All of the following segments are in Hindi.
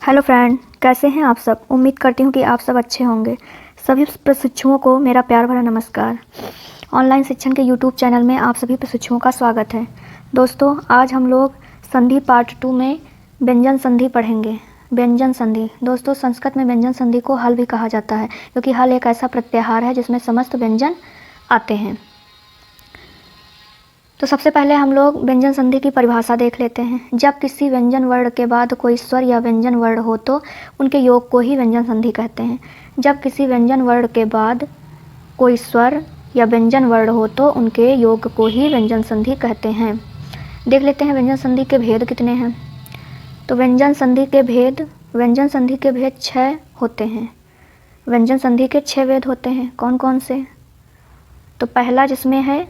हेलो फ्रेंड, कैसे हैं आप सब। उम्मीद करती हूँ कि आप सब अच्छे होंगे। सभी प्रशिक्षुओं को मेरा प्यार भरा नमस्कार। ऑनलाइन शिक्षण के यूट्यूब चैनल में आप सभी प्रशिक्षुओं का स्वागत है। दोस्तों, आज हम लोग संधि पार्ट 2 में व्यंजन संधि पढ़ेंगे। व्यंजन संधि दोस्तों, संस्कृत में व्यंजन संधि को हल भी कहा जाता है, क्योंकि हल एक ऐसा प्रत्याहार है जिसमें समस्त व्यंजन आते हैं। तो सबसे पहले हम लोग व्यंजन संधि की परिभाषा देख लेते हैं। जब किसी व्यंजन वर्ण के बाद कोई स्वर या व्यंजन वर्ण हो तो उनके योग को ही व्यंजन संधि कहते हैं। जब किसी व्यंजन वर्ण के बाद कोई स्वर या व्यंजन वर्ण हो तो उनके योग को ही व्यंजन संधि कहते हैं। देख लेते हैं व्यंजन संधि के भेद कितने हैं। तो व्यंजन संधि के भेद 6 होते हैं। व्यंजन संधि के 6 भेद होते हैं। कौन कौन से? तो पहला जिसमें है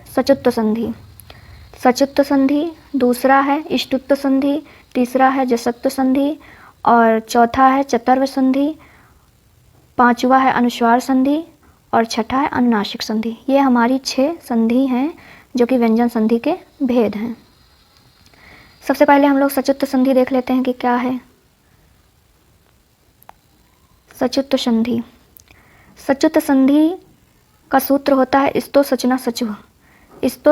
सचुत्त संधि, दूसरा है इष्टुत्व संधि, तीसरा है जसत्व संधि और चौथा है चतुर्व संधि, पांचवा है अनुस्वार संधि और छठा है अनुनासिक संधि। ये हमारी 6 संधि हैं जो कि व्यंजन संधि के भेद हैं। सबसे पहले हम लोग सचुत्त संधि देख लेते हैं कि क्या है। सचुत्त संधि का सूत्र होता है इस्तो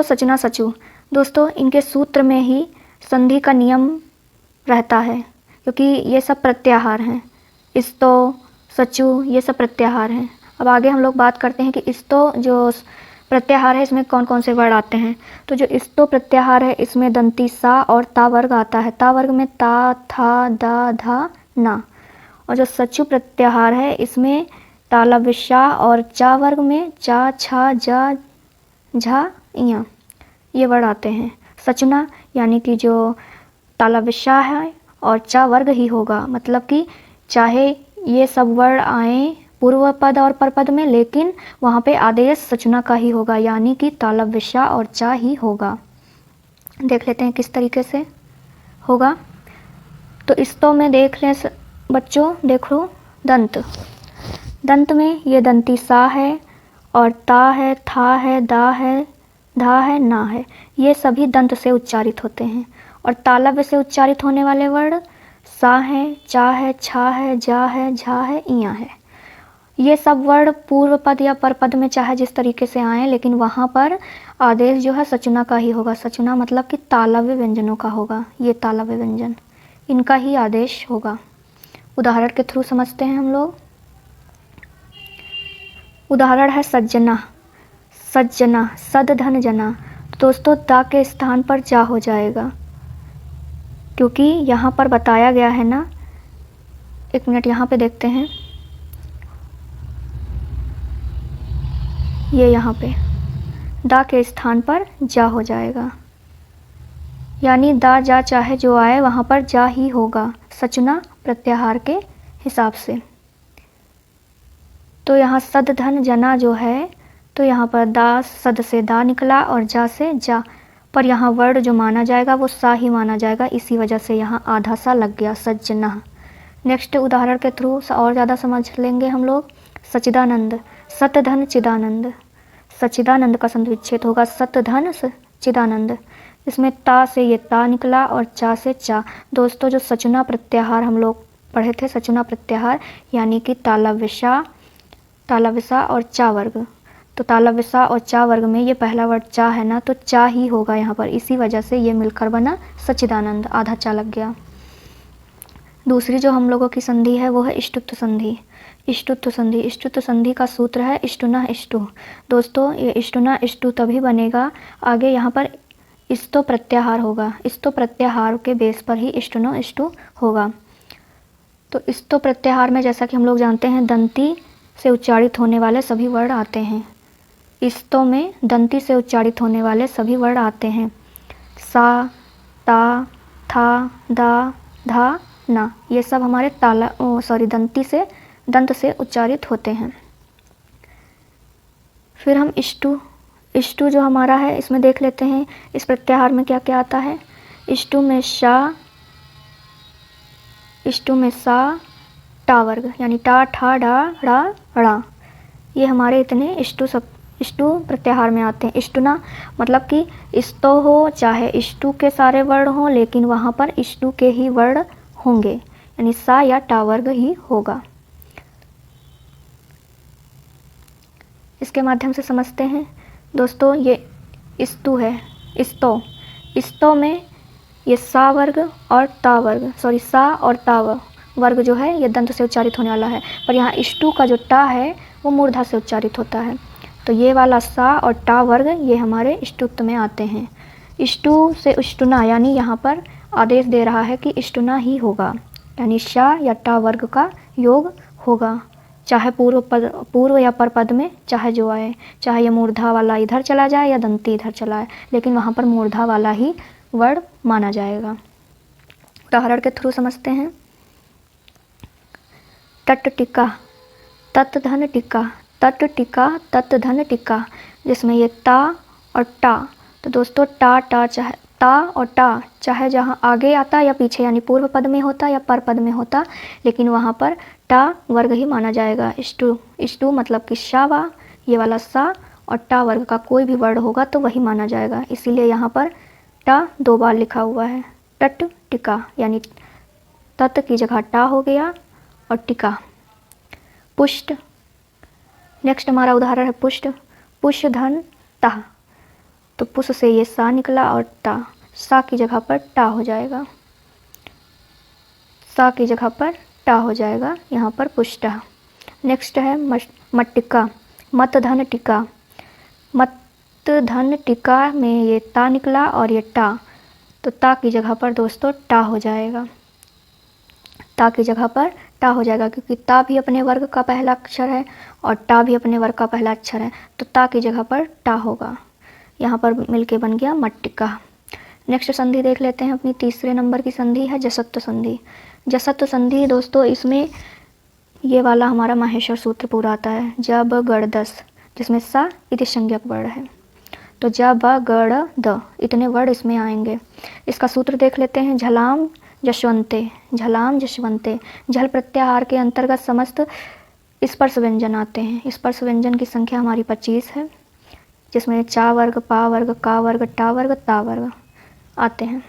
सचना सचु। दोस्तों, इनके सूत्र में ही संधि का नियम रहता है, क्योंकि ये सब प्रत्याहार हैं। इस्तो, सचु, ये सब प्रत्याहार हैं। अब आगे हम लोग बात करते हैं कि इस्तो जो प्रत्याहार है इसमें कौन कौन से वर्ड आते हैं। तो जो इस्तो प्रत्याहार है इसमें दंती सा और ता वर्ग आता है। ता वर्ग में ता, था, दा, धा, ना। और जो सचु प्रत्याहार है इसमें तालव्य और चा वर्ग में चा, छा, जा, झा, इया ये वर्ड आते हैं। सचुना यानी कि जो तालव्य है और चा वर्ग ही होगा, मतलब कि चाहे ये सब वर्ड आए पूर्व पद और परपद में, लेकिन वहाँ पे आदेश सचुना का ही होगा, यानी कि तालव्य और चा ही होगा। देख लेते हैं किस तरीके से होगा। तो इस्तो में देख लें बच्चों, देखो दंत में ये दंती सा है और ता है, था है, दा है, धा है, ना है। ये सभी दंत से उच्चारित होते हैं। और तालव्य से उच्चारित होने वाले वर्ड सा है, चा है, छा है, जा है, झा है, इया है। ये सब वर्ड पूर्व पद या परपद में चाहे जिस तरीके से आए, लेकिन वहाँ पर आदेश जो है सचुना का ही होगा। सचुना मतलब कि तालव्य व्यंजनों का होगा। ये तालव्य व्यंजन, इनका ही आदेश होगा। उदाहरण के थ्रू समझते हैं हम लोग। उदाहरण है सज्जना, सद धन जना। तो दोस्तों, ता के स्थान पर जा हो जाएगा, क्योंकि यहाँ पर बताया गया है ना। एक मिनट यहाँ पे देखते हैं। ये यहाँ पे दा के स्थान पर जा हो जाएगा, यानी दा जा चाहे जो आए वहाँ पर जा ही होगा सचुना प्रत्याहार के हिसाब से। तो यहाँ सद धन जना जो है, तो यहाँ पर दा सद से दा निकला और जा से जा, पर यहाँ वर्ड जो माना जाएगा वो सा ही माना जाएगा, इसी वजह से यहाँ आधा सा लग गया, सज्जना। नेक्स्ट उदाहरण के थ्रू और ज़्यादा समझ लेंगे हम लोग। सच्चिदानंद, सतधन चिदानंद। सच्चिदानंद का संधिविच्छेद होगा सतधन चिदानंद। इसमें ता से ये ता निकला और चा से चा। दोस्तों, जो सचुना प्रत्याहार हम लोग पढ़े थे, सचुना प्रत्याहार यानी कि तालव्य और चा वर्ग। तो तालव्य और चा वर्ग में ये पहला वर्ड चा है ना, तो चा ही होगा यहाँ पर, इसी वजह से ये मिलकर बना सच्चिदानंद, आधा चा लग गया। दूसरी जो हम लोगों की संधि है वो है इष्टुत्व संधि। इष्टुत्व संधि का सूत्र है इष्टुना इष्टु। दोस्तों, ये इष्टुना इष्टु तभी बनेगा, आगे यहाँ पर इस्तो प्रत्याहार होगा। इस्तो प्रत्याहार के बेस पर ही इष्टुनो इष्टु होगा। तो इस्तो प्रत्याहार में जैसा कि हम लोग जानते हैं दंती से उच्चारित होने वाले सभी वर्ड आते हैं। इस्तो में दंती से उच्चारित होने वाले सभी वर्ड आते हैं। सा, ता, था, दा, धा, ना, ये सब हमारे दंत से उच्चारित होते हैं। फिर हम इष्टु जो हमारा है इसमें देख लेते हैं इस प्रत्याहार में क्या क्या आता है। इष्टु में सा, टा वर्ग यानी टा, ठा, डा, ड़ा, ड़ा, ये हमारे इतने इष्टु प्रत्याहार में आते हैं। इष्टुना मतलब कि इस्तो हो चाहे इष्टु के सारे वर्ड हों, लेकिन वहाँ पर इष्टु के ही वर्ड होंगे, यानी सा या टा वर्ग ही होगा। इसके माध्यम से समझते हैं दोस्तों, ये स्तु है, स्तो में ये सा वर्ग और ता वर्ग, सा और ता वर्ग जो है ये दंत से उच्चारित होने वाला है, पर यहाँ ष्टु का जो टा है वो मूर्धा से उच्चारित होता है। तो ये वाला सा और टा वर्ग ये हमारे ष्टुत्त में आते हैं। ष्टु से उष्टुना यानी यहाँ पर आदेश दे रहा है कि ष्टुना ही होगा, यानी शा या टा वर्ग का योग होगा, चाहे पूर्व या पर पद में चाहे जो आए, चाहे ये मूर्धा वाला इधर चला जाए या दंती इधर चला आए, लेकिन वहाँ पर मूर्धा वाला ही वर्ण माना जाएगा। उदाहरण के थ्रू समझते हैं। तट टिका, तत् धन टिका, तट टिका तत् धन टिका, जिसमें ये ता और टा, तो दोस्तों ता और टा चाहे जहाँ आगे आता या पीछे यानी पूर्व पद में होता या पर पद में होता, लेकिन वहाँ पर टा वर्ग ही माना जाएगा। ष्टु मतलब कि शावा, ये वाला सा और टा वर्ग का कोई भी वर्ण होगा तो वही माना जाएगा, इसीलिए यहाँ पर टा 2 बार लिखा हुआ है। तट टिका यानी तत् की जगह टा हो गया और टिका। पुष्ट, नेक्स्ट हमारा उदाहरण है पुष्ट, पुष्ट धन ता, तो पुष से ये सा निकला और टा, सा की जगह पर टा हो जाएगा, सा की जगह पर टा हो जाएगा यहाँ पर पुष्ट। नेक्स्ट है मट्टिका, मत धन टिका, मत धन टिका में ये ता निकला और ये टा, तो ता की जगह पर दोस्तों टा हो जाएगा, ता की जगह पर टा हो जाएगा, क्योंकि ता भी अपने वर्ग का पहला अक्षर है और टा भी अपने वर्ग का पहला अक्षर है, तो ता की जगह पर टा होगा। यहाँ पर मिलके बन गया मट्टिका। नेक्स्ट संधि देख लेते हैं, अपनी तीसरे नंबर की संधि है जसत्व संधि। जसत्व संधि दोस्तों इसमें ये वाला हमारा माहेश्वर सूत्र पूरा आता है, ज ब गड़ दस, जिसमें सा इति संज्ञक वर्ण है, तो ज ब गड़ द इतने वर्ण इसमें आएंगे। इसका सूत्र देख लेते हैं, झलाम जशवंते, झलाम जशवंते, झल प्रत्याहार के अंतर्गत समस्त स्पर्श व्यंजन आते हैं। स्पर्श व्यंजन की संख्या हमारी 25 है, जिसमें चा वर्ग, पा वर्ग, का वर्ग, टा वर्ग, ता वर्ग आते हैं।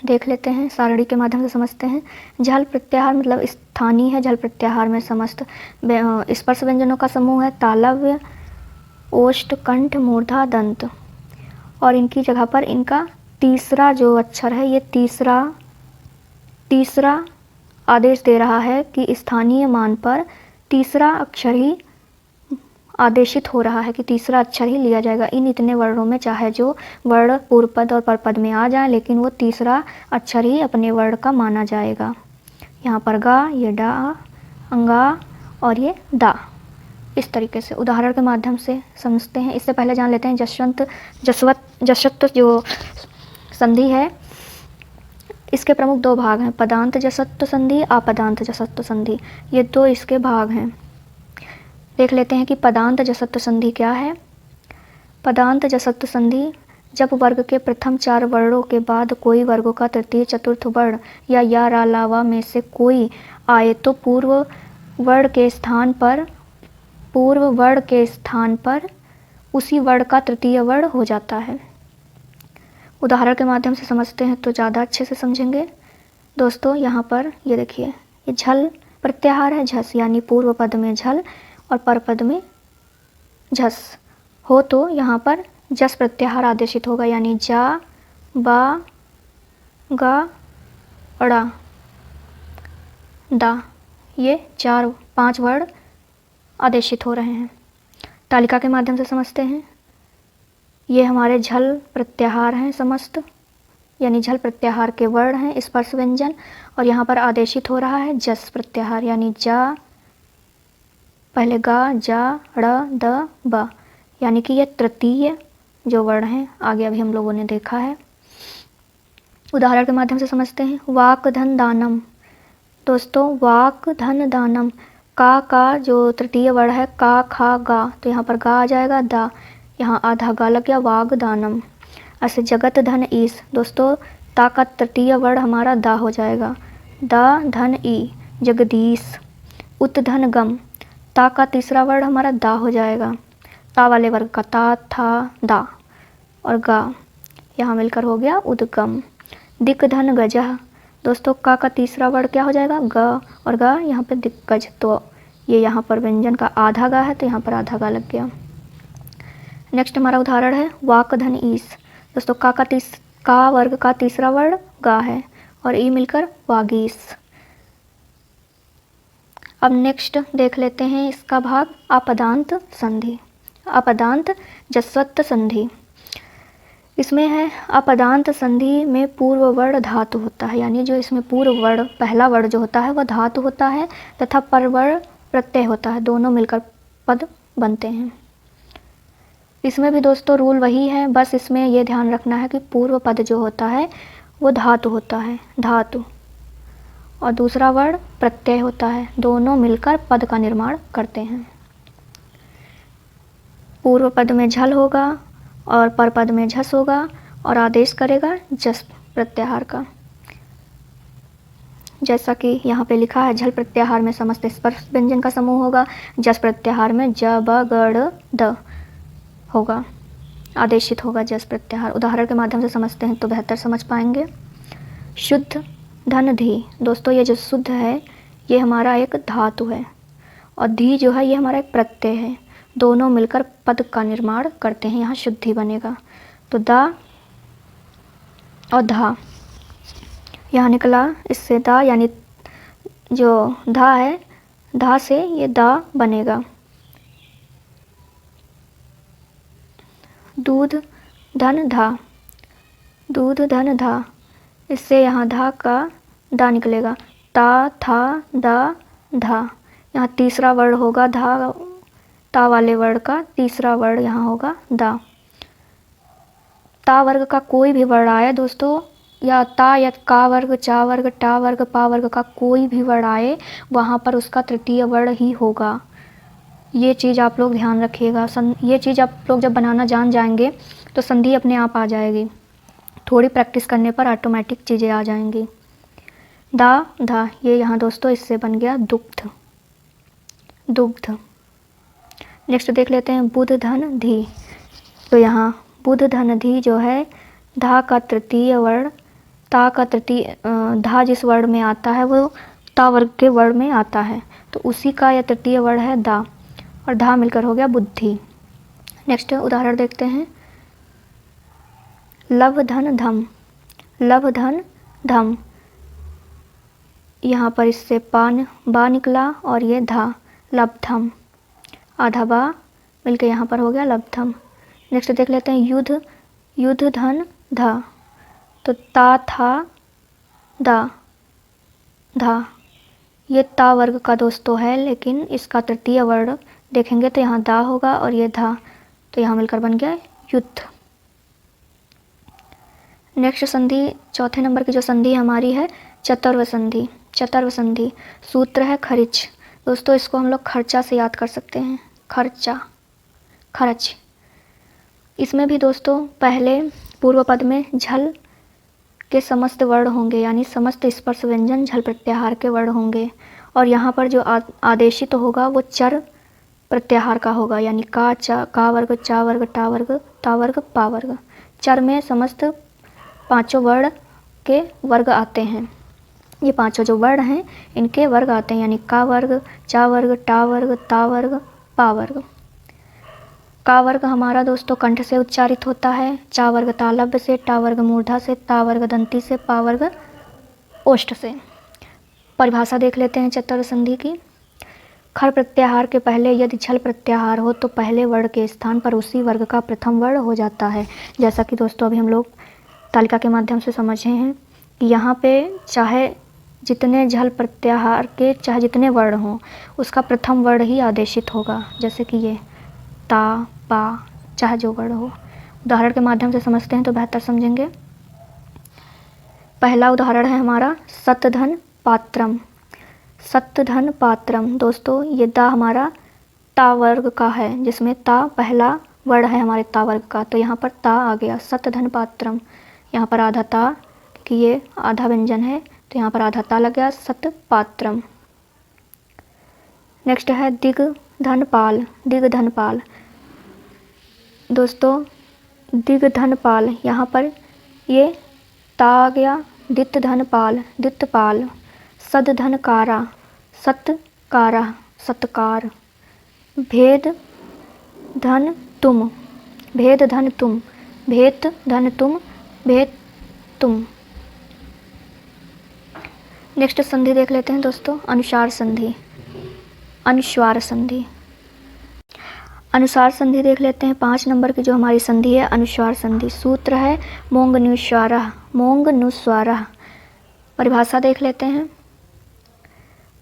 देख लेते हैं, सारणी के माध्यम से समझते हैं। झल प्रत्याहार मतलब स्थानीय है, झल प्रत्याहार में समस्त स्पर्श व्यंजनों का समूह है, तालव्य, ओष्ठ, कंठ, मूर्धा, दंत, और इनकी जगह पर इनका तीसरा जो अक्षर है, ये तीसरा आदेश दे रहा है कि स्थानीय मान पर तीसरा अक्षर ही आदेशित हो रहा है कि तीसरा अक्षर ही लिया जाएगा। इन इतने वर्णों में चाहे जो वर्ण पूर्व पद और पर पद में आ जाए, लेकिन वो तीसरा अक्षर ही अपने वर्ण का माना जाएगा। यहाँ पर गा, ये डा, अंगा और ये दा, इस तरीके से उदाहरण के माध्यम से समझते हैं। इससे पहले जान लेते हैं जसत्व जो संधि है, इसके प्रमुख 2 भाग हैं, पदांत जसत्व संधि, अपदांत जसत्व संधि, ये 2 इसके भाग हैं। देख लेते हैं कि पदांत जसत्व संधि क्या है। पदांत जसत्व संधि जब वर्ग के प्रथम 4 वर्णों के बाद कोई वर्गों का तृतीय चतुर्थ वर्ण या रा लावा में से कोई आए तो पूर्व वर्ण के स्थान पर उसी वर्ण का तृतीय वर्ण हो जाता है। उदाहरण के माध्यम से समझते हैं तो ज़्यादा अच्छे से समझेंगे। दोस्तों यहाँ पर ये देखिए, ये झल प्रत्याहार है, झस यानी पूर्व पद में झल और पर पद में झस हो, तो यहाँ पर जस प्रत्याहार आदेशित होगा, यानी जा, बा, गा, अड़ा, दा, ये 4-5 वर्ण आदेशित हो रहे हैं। तालिका के माध्यम से समझते हैं। ये हमारे झल प्रत्याहार हैं समस्त, यानी झल प्रत्याहार के वर्ण हैं स्पर्श व्यंजन, और यहाँ पर आदेशित हो रहा है जस प्रत्याहार, यानी जा, पहले गा, जा, ड़, द, ब, यानी कि ये तृतीय जो वर्ण हैं, आगे अभी हम लोगों ने देखा है। उदाहरण के माध्यम से समझते हैं। वाक धन दानम, दोस्तों वाक धन दानम, का जो तृतीय वर्ण है, का, खा, गा, तो यहाँ पर गा आ जाएगा, दा, यहाँ आधा गा लग गया, वाग दानम। ऐसे जगत धन ईस, दोस्तों ता का तृतीय वर्ण हमारा दा हो जाएगा, दा धन ई, जगदीश। उत धन गम, ता का तीसरा वर्ण हमारा दा हो जाएगा, ता वाले वर्ग का ता, था, दा और गा, यहाँ मिलकर हो गया उद्गम। दिक धन गजह, दोस्तों का तीसरा वर्ड क्या हो जाएगा, ग, और ग यहाँ पे दिग्गज, तो ये यहाँ पर व्यंजन का आधा गा है तो यहाँ पर आधा गा लग गया। नेक्स्ट हमारा उदाहरण है वाक धन ईस। दोस्तों का वर्ग का तीसरा वर्ड गा है और ई मिलकर वागीस। अब नेक्स्ट देख लेते हैं इसका भाग अपदांत संधि। अपदांत जस्वत्त संधि, इसमें है अपदांत संधि में पूर्व वर्ण धातु होता है, यानी जो इसमें पूर्व वर्ण पहला वर्ण जो होता है वह धातु होता है तथा परवर्ण प्रत्यय होता है, दोनों मिलकर पद बनते हैं। इसमें भी दोस्तों रूल वही है, बस इसमें ये ध्यान रखना है कि पूर्व पद जो होता है वो धातु होता है, धातु, और दूसरा वर्ण प्रत्यय होता है, दोनों मिलकर पद का निर्माण करते हैं। पूर्व पद में झल होगा और पर पद में झस होगा और आदेश करेगा जस प्रत्याहार का। जैसा कि यहाँ पे लिखा है, झल प्रत्याहार में समस्त स्पर्श व्यंजन का समूह होगा, जस प्रत्याहार में ज ब ग ड होगा, आदेशित होगा जस प्रत्याहार। उदाहरण के माध्यम से समझते हैं तो बेहतर समझ पाएंगे। शुद्ध धन धी, दोस्तों ये जो शुद्ध है ये हमारा एक धातु है और धी जो है ये हमारा एक प्रत्यय है, दोनों मिलकर पद का निर्माण करते हैं, यहाँ शुद्धि बनेगा। तो दा और धा यहाँ निकला, इससे दा यानी जो धा है, धा से ये दा बनेगा। दूध धन धा, दूध धन धा, इससे यहाँ धा का दा निकलेगा। ता था दा धा, यहाँ तीसरा वर्ण होगा धा, ता वाले वर्ण का तीसरा वर्ण यहाँ होगा दा। ता वर्ग का कोई भी वर्ण आए दोस्तों, या ता या का वर्ग, चा वर्ग, टा वर्ग, पा वर्ग का कोई भी वर्ण आए वहाँ पर उसका तृतीय वर्ण ही होगा। ये चीज़ आप लोग ध्यान रखिएगा। ये चीज़ आप लोग जब बनाना जान जाएंगे तो संधि अपने आप आ जाएगी, थोड़ी प्रैक्टिस करने पर ऑटोमेटिक चीज़ें आ जाएंगी। दा धा, ये यहाँ दोस्तों इससे बन गया दुग्ध, दुग्ध। नेक्स्ट देख लेते हैं बुध धन धी। तो यहाँ बुध धन धी जो है, धा का तृतीय वर्ण, ता का तृतीय, धा जिस वर्ण में आता है वो ता वर्ग के वर्ण में आता है, तो उसी का यह तृतीय वर्ण है दा, और धा मिलकर हो गया बुद्धि। नेक्स्ट उदाहरण देखते हैं। लव धन धम, लव धन धम, यहाँ पर इससे बा निकला और ये धा, लब्धम, आधा बा मिलकर यहाँ पर हो गया लब्धम। नेक्स्ट देख लेते हैं युद्ध, युद्ध धन धा, तो ता था दा धा, ये ता वर्ग का दोस्तों है, लेकिन इसका तृतीय वर्ण देखेंगे तो यहाँ दा होगा और ये धा, तो यहाँ मिलकर बन गया युद्ध। नेक्स्ट संधि, चौथे नंबर की जो संधि हमारी है चतुर्व संधि। चतुर्व संधि सूत्र है खरिच। दोस्तों इसको हम लोग खर्चा से याद कर सकते हैं, खर्चा, खर्च। इसमें भी दोस्तों पहले पूर्व पद में झल के समस्त वर्ण होंगे, यानी समस्त स्पर्श व्यंजन झल प्रत्याहार के वर्ण होंगे, और यहाँ पर जो आदेशित तो होगा वो चर प्रत्याहार का होगा, यानी का, चा, का वर्ग, चा वर्ग, टा वर्ग, ता वर्ग, पा वर्ग। चर में समस्त पांचों वर्ण के वर्ग आते हैं, ये पांचों जो वर्ण हैं इनके वर्ग आते हैं, यानी का वर्ग, चा वर्ग, टा वर्ग, ता वर्ग, पा वर्ग। का वर्ग हमारा दोस्तों कंठ से उच्चारित होता है, चा वर्ग तालव्य से, टा वर्ग मूर्धा से, ता वर्ग दंती से, पा वर्ग ओष्ठ से। परिभाषा देख लेते हैं चतुर्व संधि की। खर प्रत्याहार के पहले यदि छल प्रत्याहार हो तो पहले वर्ण के स्थान पर उसी वर्ग का प्रथम वर्ण हो जाता है। जैसा कि दोस्तों अभी हम लोग तालिका के माध्यम से समझे हैं कि यहाँ पे चाहे जितने झल प्रत्याहार के चाहे जितने वर्ण हों उसका प्रथम वर्ण ही आदेशित होगा, जैसे कि ये ता, पा, चाहे जो वर्ण हो। उदाहरण के माध्यम से समझते हैं तो बेहतर समझेंगे। पहला उदाहरण है हमारा सतधन पात्रम। सतधन पात्रम दोस्तों ये दा हमारा ता वर्ग का है, जिसमें ता पहला वर्ण है हमारे ता वर्ग का, तो यहाँ पर ता आ गया सतधन पात्रम। यहाँ पर आधा ता, कि ये आधा व्यंजन है तो यहाँ पर आधा ता लग गया सत पात्रम। नेक्स्ट है दिग धन पाल। दिग धन पाल दोस्तों, दिग धन पाल यहाँ पर ये ता आ गया, दित धन पाल दित्पाल, सद धन कारा सत्कारा सत्कार, भेद धन तुम भेद धन तुम भेद धन तुम भेद तुम। नेक्स्ट संधि देख लेते हैं दोस्तों, अनुसार संधि, अनुस्वार संधि। अनुसार संधि देख लेते हैं, 5 नंबर की जो हमारी संधि है अनुस्वार संधि। सूत्र है मोंगनुस्वारः मोंगनुस्वारः। परिभाषा देख लेते हैं,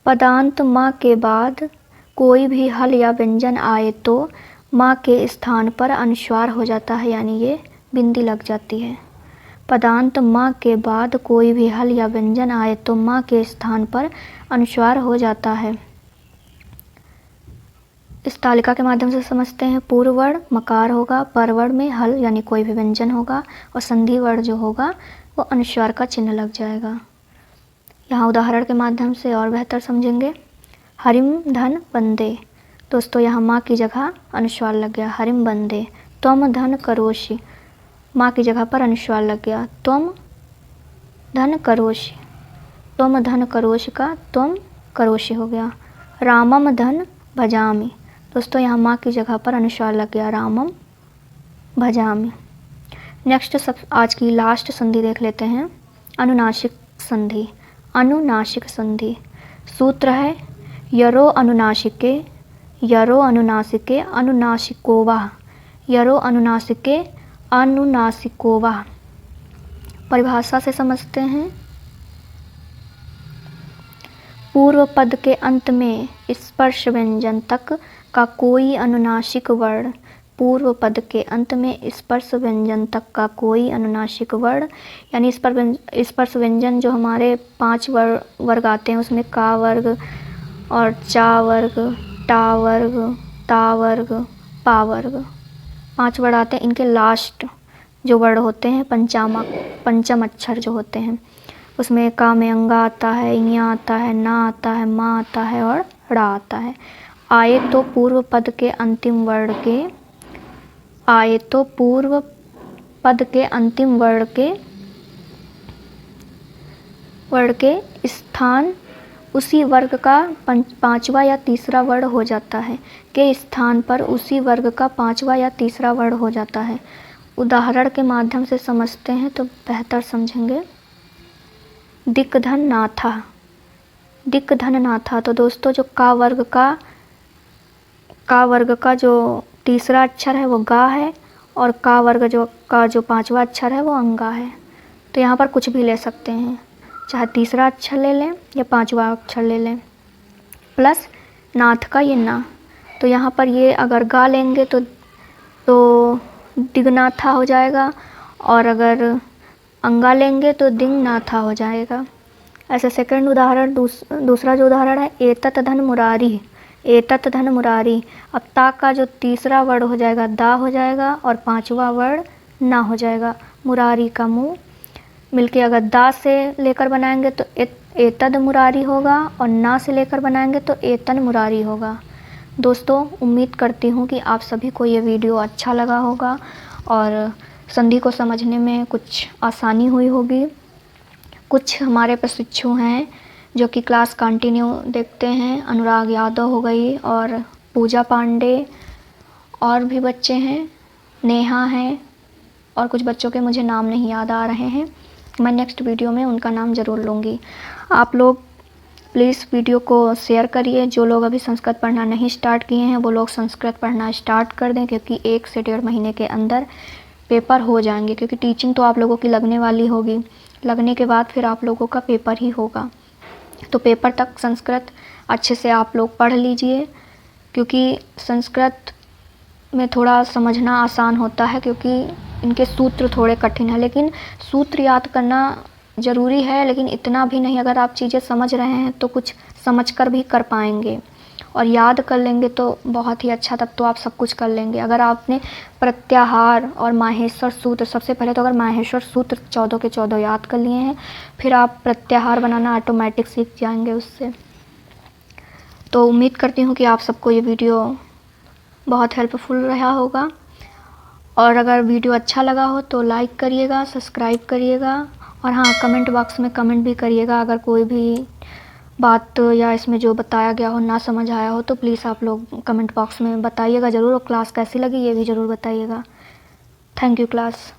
पदांत माँ के बाद कोई भी हल या व्यंजन आए तो माँ के स्थान पर अनुस्वार हो जाता है, यानी ये बिंदी लग जाती है। पदांत माँ के बाद कोई भी हल या व्यंजन आए तो माँ के स्थान पर अनुस्वार हो जाता है। इस तालिका के माध्यम से समझते हैं, पूर्व वर्ण मकार होगा, पर वर्ण में हल यानी कोई भी व्यंजन होगा और संधि वर्ण जो होगा वो अनुस्वार का चिन्ह लग जाएगा। यहाँ उदाहरण के माध्यम से और बेहतर समझेंगे। हरिम धन बंदे, दोस्तों यहाँ माँ की जगह अनुस्वार लग गया, हरिम बंदे। त्वम धन करोषि, माँ की जगह पर अनुस्वार लग गया, त्वम धन करोषि। त्वम धन करोषि का त्वम करोषि हो गया। रामम धन भजामि, दोस्तों यहाँ माँ की जगह पर अनुस्वार लग गया, रामम भजामि। नेक्स्ट सब आज की लास्ट संधि देख लेते हैं, अनुनासिक संधि। अनुनासिक संधि सूत्र है यरो अनुनासिके यरो अनुनासिके अनुनासिकोवा यरो अनुनासिके अनुनासिकोवा। परिभाषा से समझते हैं, पूर्व पद के अंत में स्पर्श व्यंजन तक का कोई अनुनासिक वर्ण, पूर्व पद के अंत में स्पर्श व्यंजन तक का कोई अनुनासिक वर्ण, यानी स्पर्श व्यंजन जो हमारे 5 वर्ग आते हैं उसमें का वर्ग और चा वर्ग, टा वर्ग, ता वर्ग, पा वर्ग, 5 वर्ण आते हैं। इनके लास्ट जो वर्ण होते हैं पंचम अक्षर जो होते हैं उसमें का में अंगा आता है, इया आता है, ना आता है, मा आता है और ड़ा आता है। आए तो पूर्व पद के अंतिम वर्ण के आए तो पूर्व पद के अंतिम वर्ण के स्थान उसी वर्ग का 5वां या तीसरा वर्ण हो जाता है, के स्थान पर उसी वर्ग का 5वां या तीसरा वर्ण हो जाता है। उदाहरण के माध्यम से समझते हैं तो बेहतर समझेंगे। दिक्धन नाथा, दिक्धन नाथा, तो दोस्तों जो का वर्ग का जो तीसरा अक्षर है वो गा है और का वर्ग का जो 5वां अक्षर है वो अंगा है। तो यहाँ पर कुछ भी ले सकते हैं, चाहे तीसरा अक्षर ले लें या 5वां अक्षर ले लें, प्लस नाथ का ये ना। तो यहाँ पर ये अगर गा लेंगे तो दिग्नाथा हो जाएगा और अगर अंगा लेंगे तो दिंगनाथा हो जाएगा। ऐसे सेकंड उदाहरण दूसरा जो उदाहरण है, एतत धन मुरारी, एतत धन मुरारी। अब ता का जो तीसरा वर्ण हो जाएगा दा हो जाएगा और 5वां वर्ण ना हो जाएगा। मुरारी का मुँह मिलके अगर दा से लेकर बनाएंगे तो एतद मुरारी होगा और ना से लेकर बनाएंगे तो एतन मुरारी होगा। दोस्तों उम्मीद करती हूँ कि आप सभी को ये वीडियो अच्छा लगा होगा और संधि को समझने में कुछ आसानी हुई होगी। कुछ हमारे प्रशिक्षु हैं जो कि क्लास कंटिन्यू देखते हैं, अनुराग यादव हो गई और पूजा पांडे, और भी बच्चे हैं, नेहा हैं और कुछ बच्चों के मुझे नाम नहीं याद आ रहे हैं। मैं नेक्स्ट वीडियो में उनका नाम ज़रूर लूँगी। आप लोग प्लीज़ वीडियो को शेयर करिए। जो लोग अभी संस्कृत पढ़ना नहीं स्टार्ट किए हैं वो लोग संस्कृत पढ़ना स्टार्ट कर दें, क्योंकि 1 से 1.5 महीने के अंदर पेपर हो जाएंगे। क्योंकि टीचिंग तो आप लोगों की लगने वाली होगी, लगने के बाद फिर आप लोगों का पेपर ही होगा। तो पेपर तक संस्कृत अच्छे से आप लोग पढ़ लीजिए, क्योंकि संस्कृत में थोड़ा समझना आसान होता है, क्योंकि इनके सूत्र थोड़े कठिन है। लेकिन सूत्र याद करना ज़रूरी है, लेकिन इतना भी नहीं। अगर आप चीज़ें समझ रहे हैं तो कुछ समझकर भी कर पाएंगे और याद कर लेंगे तो बहुत ही अच्छा, तब तो आप सब कुछ कर लेंगे। अगर आपने प्रत्याहार और माहेश्वर सूत्र, सबसे पहले तो अगर माहेश्वर सूत्र 14 के 14 याद कर लिए हैं, फिर आप प्रत्याहार बनाना ऑटोमेटिक सीख जाएंगे उससे। तो उम्मीद करती हूँ कि आप सबको ये वीडियो बहुत हेल्पफुल रहा होगा, और अगर वीडियो अच्छा लगा हो तो लाइक करिएगा, सब्सक्राइब करिएगा और हाँ, कमेंट बॉक्स में कमेंट भी करिएगा, अगर कोई भी बात या इसमें जो बताया गया हो ना समझ आया हो तो प्लीज़ आप लोग कमेंट बॉक्स में बताइएगा ज़रूर, और क्लास कैसी लगी ये भी ज़रूर बताइएगा। Thank you class.